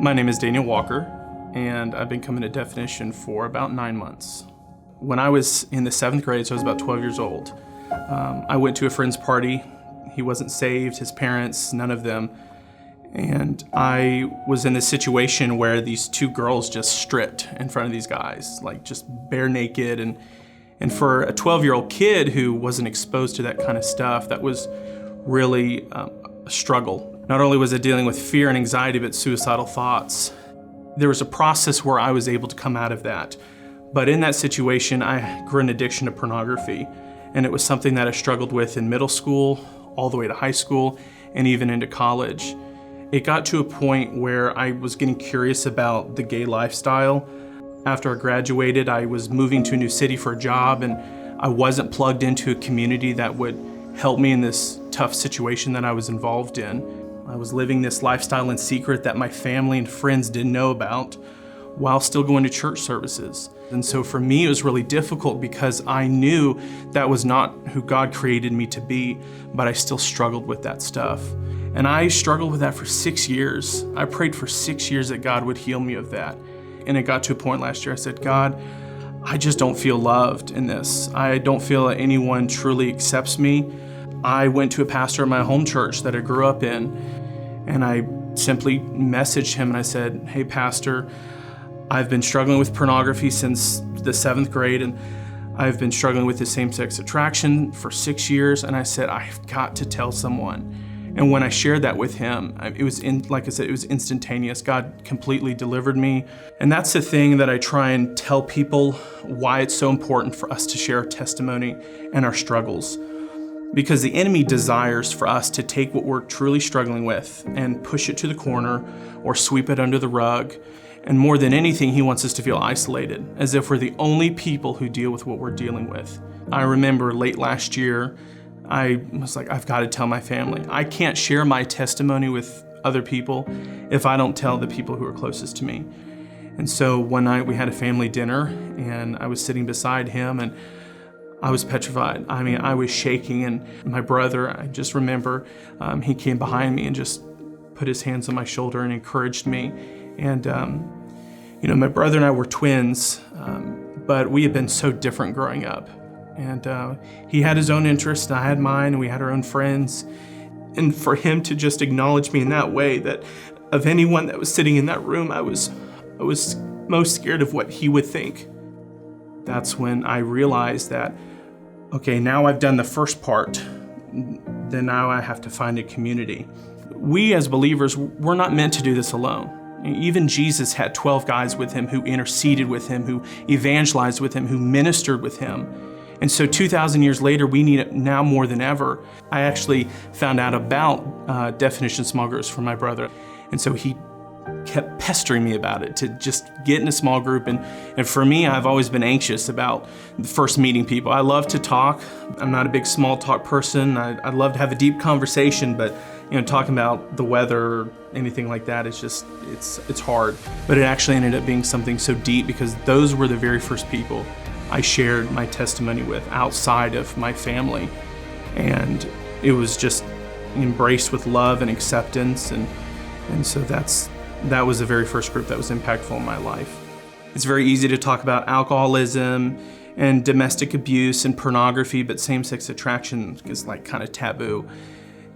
My name is Daniel Walker, and I've been coming to Definition for about 9 months. When I was in the 7th grade, so I was about 12 years old, I went to a friend's party. He wasn't saved, his parents, none of them. And I was in this situation where these two girls just stripped in front of these guys, like just bare naked. And for a 12-year-old kid who wasn't exposed to that kind of stuff, that was really a struggle. Not only was I dealing with fear and anxiety, but suicidal thoughts. There was a process where I was able to come out of that. But in that situation, I grew an addiction to pornography. And it was something that I struggled with in middle school, all the way to high school, and even into college. It got to a point where I was getting curious about the gay lifestyle. After I graduated, I was moving to a new city for a job, and I wasn't plugged into a community that would help me in this tough situation that I was involved in. I was living this lifestyle in secret that my family and friends didn't know about while still going to church services. And so for me, it was really difficult because I knew that was not who God created me to be, but I still struggled with that stuff. And I struggled with that for 6 years. I prayed for 6 years that God would heal me of that. And it got to a point last year, I said, God, I just don't feel loved in this. I don't feel that anyone truly accepts me. I went to a pastor at my home church that I grew up in, and I simply messaged him and I said, hey, pastor, I've been struggling with pornography since the 7th grade, and I've been struggling with the same-sex attraction for 6 years, and I said, I've got to tell someone. And when I shared that with him, it was, like I said, it was instantaneous. God completely delivered me. And that's the thing that I try and tell people, why it's so important for us to share our testimony and our struggles. Because the enemy desires for us to take what we're truly struggling with and push it to the corner or sweep it under the rug. And more than anything, he wants us to feel isolated, as if we're the only people who deal with what we're dealing with. I remember late last year, I was like, I've got to tell my family. I can't share my testimony with other people if I don't tell the people who are closest to me. And so one night we had a family dinner, and I was sitting beside him, and I was petrified. I mean, I was shaking, and my brother, I just remember, he came behind me and just put his hands on my shoulder and encouraged me. And, my brother and I were twins, but we had been so different growing up. And he had his own interests, and I had mine, and we had our own friends. And for him to just acknowledge me in that way, that of anyone that was sitting in that room, I was most scared of what he would think. That's when I realized that, okay, now I've done the first part, then now I have to find a community. We as believers, we're not meant to do this alone. Even Jesus had 12 guys with him who interceded with him, who evangelized with him, who ministered with him. And so 2,000 years later, we need it now more than ever. I actually found out about Definition Small Groups from my brother. And so he kept pestering me about it, to just get in a small group. And for me, I've always been anxious about first meeting people. I love to talk. I'm not a big small talk person. I'd love to have a deep conversation, but talking about the weather or anything like that, it's hard. But it actually ended up being something so deep, because those were the very first people I shared my testimony with outside of my family. And it was just embraced with love and acceptance. And so that was the very first group that was impactful in my life. It's very easy to talk about alcoholism and domestic abuse and pornography, but same-sex attraction is like kind of taboo.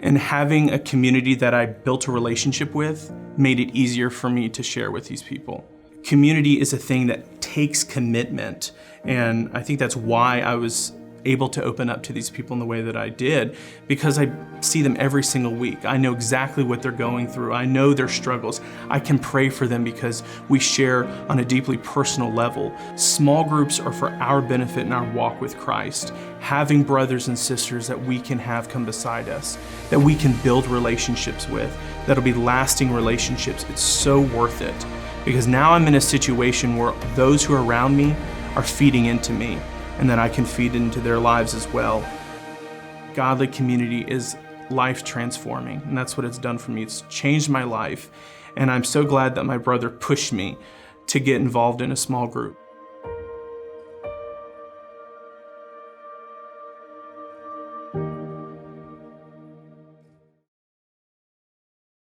And having a community that I built a relationship with made it easier for me to share with these people. Community is a thing that takes commitment, and I think that's why I was able to open up to these people in the way that I did, because I see them every single week. I know exactly what they're going through. I know their struggles. I can pray for them because we share on a deeply personal level. Small groups are for our benefit in our walk with Christ. Having brothers and sisters that we can have come beside us, that we can build relationships with, that'll be lasting relationships. It's so worth it, because now I'm in a situation where those who are around me are feeding into me, and then I can feed into their lives as well. Godly community is life transforming, and that's what it's done for me. It's changed my life, and I'm so glad that my brother pushed me to get involved in a small group.